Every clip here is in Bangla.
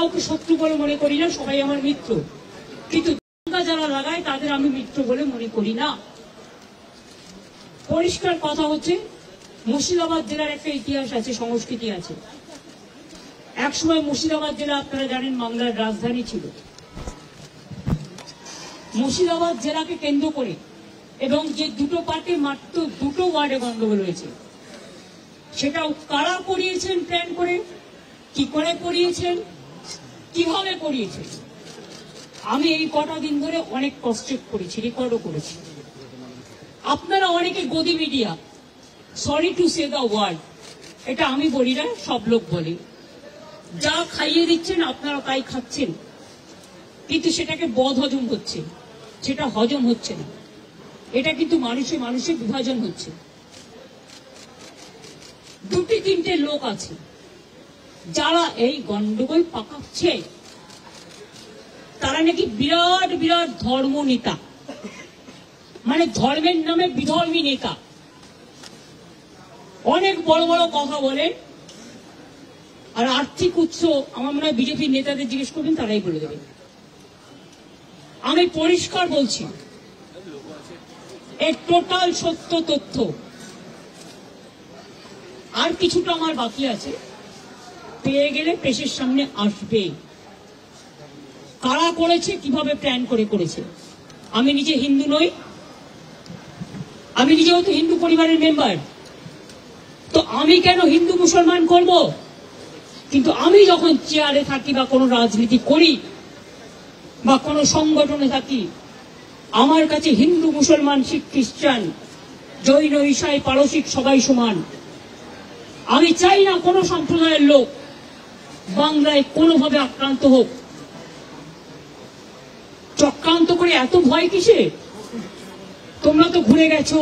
কাউকে শত্রু বলে মনে করি না, সবাই আমার মিত্র, কিন্তু যারা লাগায় তাদের আমি মিত্র বলে মনে করি না। পরিষ্কার কথা হচ্ছে, মুর্শিদাবাদ জেলার একটা ইতিহাস আছে, সংস্কৃতি আছে। একসময় মুর্শিদাবাদ জেলা আপনারা জানেন বাংলার রাজধানী ছিল। মুর্শিদাবাদ জেলাকে কেন্দ্র করে এবং যে দুটো পার্টি মাত্র দুটো ওয়ার্ডে গন্ডগোল হয়েছে, সেটাও কারা করিয়েছেন প্ল্যান করে, কি করে করিয়েছেন, কিভাবে করিয়েছেন, আমি এই কটা দিন ধরে অনেক কষ্ট করেছি, রেকর্ডও করেছি। আপনারা অনেকে godi media, sorry to say the word, এটা আমি বলি না, সব লোক বলে, যা খাইয়ে দিচ্ছেন আপনারা তাই খাচ্ছেন, কিন্তু সেটাকে বদ হজম হচ্ছে, সেটা হজম হচ্ছে না। এটা কিন্তু মানুষে মানুষে বিভাজন হচ্ছে। দুটি তিনটে লোক আছে যারা এই গন্ডগোল পাকাচ্ছে, তারা নাকি বিরাট বিরাট ধর্ম নেতা, মানে ধর্মের নামে বিধর্মী নেতা, অনেক বড় বড় কথা বলেন। আর আর্থিক উৎস আমার মনে হয় বিজেপির নেতাদের জিজ্ঞেস করবেন, তারাই বলে দেবেন। আমি পরিষ্কার বলছি, এর টোটাল সত্য তথ্য। আর কিছুটা আমার বাকি আছে, পেয়ে গেলে প্রেসের সামনে আসবে। কারা করেছে, কিভাবে প্ল্যান করে করেছে। আমি নিজে হিন্দু নই, আমি নিজেও তো হিন্দু পরিবারের মেম্বার, তো আমি কেন হিন্দু মুসলমান করব? কিন্তু আমি যখন চেয়ারে থাকি বা কোনো রাজনীতি করি বা কোনো সংগঠনে থাকি, আমার কাছে হিন্দু মুসলমান শিখ খ্রিস্টান জৈন ঈসাই পারসিক সবাই সমান। আমি চাই না কোনো সম্প্রদায়ের লোক বাংলায় কোনোভাবে আক্রান্ত হোক। চক্রান্ত করে এত ভয় কিসে? তোমরা তো ঘুরে গেছো,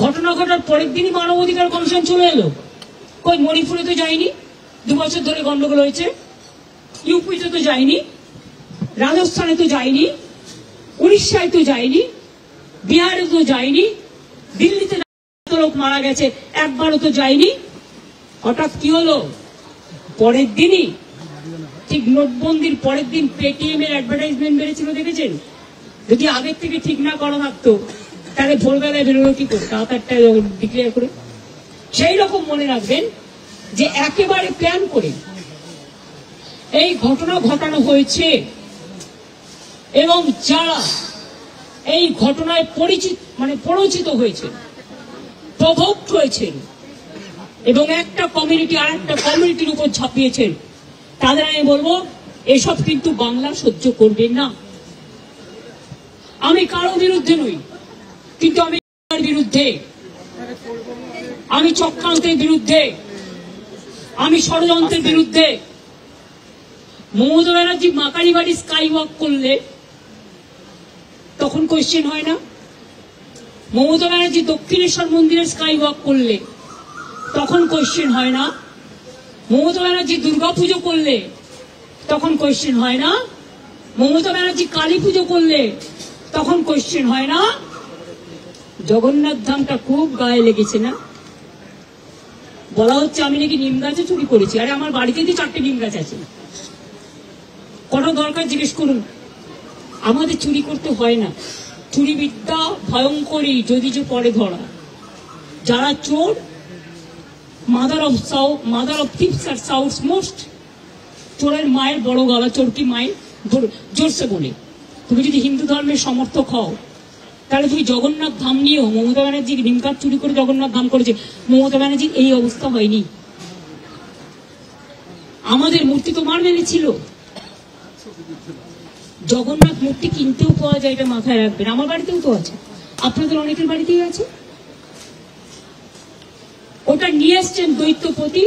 ঘটনা ঘটার পরের দিনই মানবাধিকার কমিশন চলে এলো। কই মণিপুরে তো যায়নি, 2 বছর ধরে গন্ডগোল হয়েছে। ইউপিতে তো যায়নি, রাজস্থানে তো যায়নি, উড়িষ্যায় তো যায়নি, বিহারে তো যায়নি, দিল্লিতে লোক মারা গেছে, একবারও তো যায়নি। হঠাৎ কি হলো? পরের দিনই, ঠিক নোটবন্দির পরের দিন পেটিএম এর অ্যাডভার্টাইজমেন্ট বেড়েছিল, দেখেছেন? যদি আগের থেকে ঠিক না করা থাকতো তাহলে ভোরবেলায় বেরোলো কি করে, রাত 8টায় ডিক্লেয়ার করে। সেই রকম মনে রাখবেন যে একেবারে প্ল্যান করে এই ঘটনা ঘটানো হয়েছে, এবং যারা এই ঘটনায় পরিচিত হয়েছে, প্রভোক্ট হয়েছেন এবং একটা কমিউনিটি আর একটা কমিউনিটির উপর ঝাঁপিয়েছেন, তাদের আমি বলবো এসব কিন্তু বাংলা সহ্য করবেন না। আমি কারো বিরুদ্ধে নই, কিন্তু আমি বিরুদ্ধে, আমি চক্রান্তের বিরুদ্ধে, আমি ষড়যন্ত্রের বিরুদ্ধে। মমতা ব্যানার্জি মাকারি বাড়ি স্কাই ওয়াক করলে তখন কোয়েশ্চেন হয় না? মমতা ব্যানার্জি দক্ষিণেশ্বর মন্দিরে স্কাই ওয়াক করলে তখন কোয়েশ্চেন হয় না? মমতা ব্যানার্জি দুর্গাপুজো করলে তখন কোয়েশ্চেন হয় না? মমতা ব্যানার্জি কালী পুজো করলে তখন কোয়েশ্চেন হয় না? জগন্নাথ ধামটা খুব গায়ে লেগেছে না? বলা হচ্ছে আমি নাকি নিম গাছে চুরি করেছি। আরে আমার বাড়িতে তো 4টে নিম গাছ আছে, কোনো দরকার জিজ্ঞেস করুন। আমাদের চুরি করতে হয় না, চুরি বিদ্যা ভয়ঙ্করী যদি যে পরে ধরা। যারা চোর, মাদার অফ থিপস আর সাউথ মোস্ট, চোরের মায়ের বড় গলা, চোর কি মায়ের জোরসে বলে। তুমি যদি হিন্দু ধর্মের সমর্থক হও তাহলে তুমি জগন্নাথ ধাম নিয়েও, মমতা ব্যানার্জি নিমকাত চুরি করে জগন্নাথ ধাম করেছে, মমতা ব্যানার্জির এই অবস্থা হয়নি। আমাদের মূর্তি তো মার মেরেছিল। জগন্নাথ মূর্তি কিনতেও পাওয়া যায়, এটা মাথায় রাখবেন। আমার বাড়িতেও তো আছে, আপনাদের অনেকের বাড়িতেই আছে। ওটা নিয়ে এসছেন দৈত্যপতি,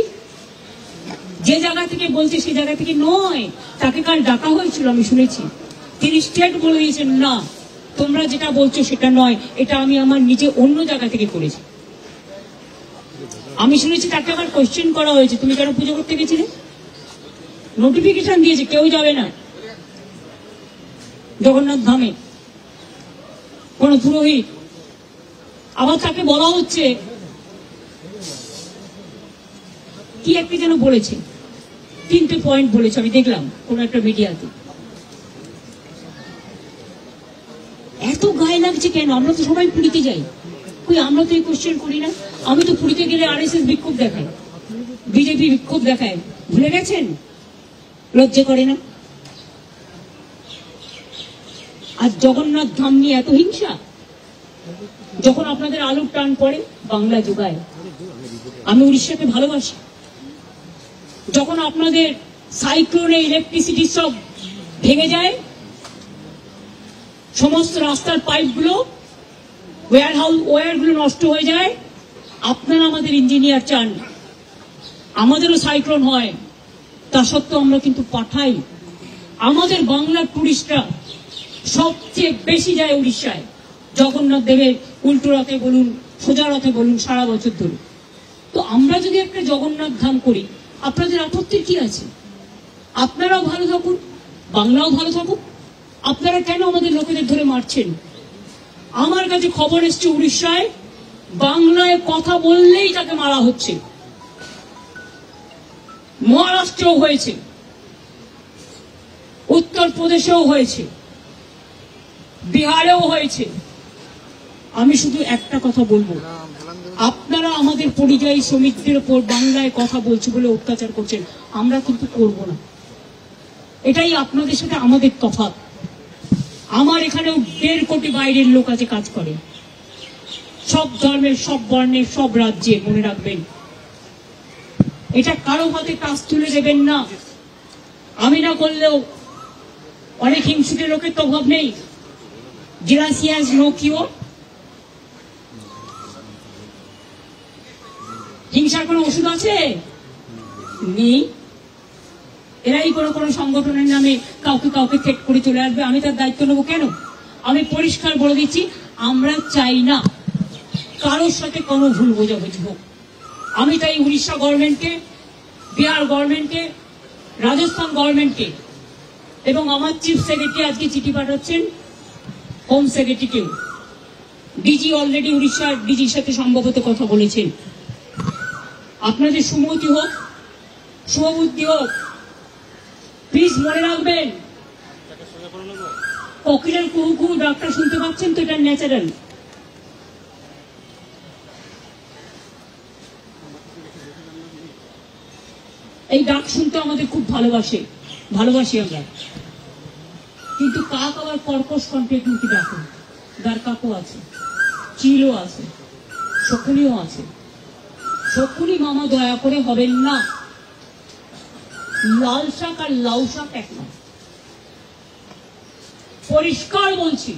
যে জায়গা থেকে বলছে সে জায়গা থেকে নয়। তাকে কাল ডাকা হয়েছিল, আমি শুনেছি। তিনি স্টেট বলে দিয়েছেন, না তোমরা যেটা বলছো সেটা নয়, এটা আমি আমার নিজে অন্য জায়গা থেকে করেছি। আমি শুনেছি তাকে আবার কোয়েশ্চেন করা হয়েছে, তুমি কেন পুজো করতে গেছিলে? নোটিফিকেশন দিয়েছে কেউ যাবে না জগন্নাথ ধামে, কোন পুরোহিত। আবার তাকে বলা হচ্ছে কি একটা যেন বলেছে, 3টে পয়েন্ট বলেছে, আমি দেখলাম কোন একটা মিডিয়াতে। এত গায়ে লাগছে কেন? আমরা তো সবাই পুরীতে যাই, কই আমরা তো এই কোশ্চেন করি না? আমি তো পুরীতে গেলে RSS বিক্ষোভ দেখায়, বিজেপি বিক্ষোভ দেখায়, ভুলে গেছেন? লজ্জা করে না? আর জগন্নাথ ধাম নিয়ে এত হিংসা? যখন আপনাদের আলুর টান পড়ে বাংলা যোগায়। আমি উড়িষ্যাকে ভালোবাসি। যখন আপনাদের সাইক্লোনে ইলেকট্রিসিটি সব ভেঙে যায়, সমস্ত রাস্তার পাইপগুলো, ওয়্যারগুলো নষ্ট হয়ে যায়, আপনারা আমাদের ইঞ্জিনিয়ার চান আমাদেরও সাইক্লোন হয়, তা সত্ত্বেও আমরা কিন্তু পাঠাই। আমাদের বাংলার টুরিস্টরা সবচেয়ে বেশি যায় উড়িষ্যায়, জগন্নাথ দেবের উল্টো রথে বলুন, সোজা রথে বলুন, সারা বছর ধরে। তো আমরা যদি একটা জগন্নাথ ধাম করি, আপনাদের আপত্তির কি আছে? আপনারাও ভালো থাকুন, বাংলাও ভালো থাকুক। আপনারা কেন আমাদের লোকেদের ধরে মারছেন? আমার কাছে খবর এসছে উড়িষ্যায় বাংলায় কথা বললেই তাকে মারা হচ্ছে। মহারাষ্ট্রেও হয়েছে, উত্তরপ্রদেশেও হয়েছে, বিহারেও হয়েছে। আমি শুধু একটা কথা বলবো, আপনারা আমাদের পরিযায়ী শ্রমিকদের উপর বাংলায় কথা বলছে বলে অত্যাচার করছেন, আমরা কিন্তু করব না। এটাই আপনাদের সাথে আমাদের তফাৎ। আমার এখানেও 1.5 কোটি বাইরের লোক আছে, কাজ করে, সব ধর্মের, সব বর্ণের, সব রাজ্যে। মনে রাখবেন, এটা কারো হাতে কাজ তুলে দেবেন না। আমি না করলেও অনেক হিংসুকের লোকের তো অভাব নেই। জেলাসিয়াস নো কিওর। হিংসার কোনো ওষুধ আছে? নেই। এরাই কোনো সংগঠনের নামে কাউকে কাউকে থেট করে চলে আসবে, আমি তার দায়িত্ব নেবো কেন? আমি পরিষ্কার বলে দিচ্ছি, আমরা চাই না কারোর সাথে কোনো ভুল বোঝাবুঝি হোক। আমি তাই উড়িষ্যা গভর্নমেন্টকে, বিহার গভর্নমেন্টকে, রাজস্থান গভর্নমেন্টকে এবং আমার চিফ সেক্রেটারি আজকে চিঠি পাঠাচ্ছেন হোম সেক্রেটারিকেও। ডিজি অলরেডি উড়িষ্যার ডিজির সাথে সম্ভবত কথা বলেছেন। আপনাদের সুমতি হোক, শুভবুদ্ধি হোক। প্লিজ মনে রাখবেন, কোকিলের কুহু কুহু ডাক্তার শুনতে পাচ্ছেন তো? এটা ন্যাচারাল। এই ডাক শুনতে আমাদের খুব ভালোবাসি আমরা। কিন্তু কাক আবার কর্কশ কণ্ঠে কিন্তু ডাকে। দ্বারকাকও আছে, চিলও আছে, শকুনিও আছে। শকুনি মামা দয়া করে হবেন না। লাল শাক আর লাউ শাক এক নয়, পরিষ্কার বলছি।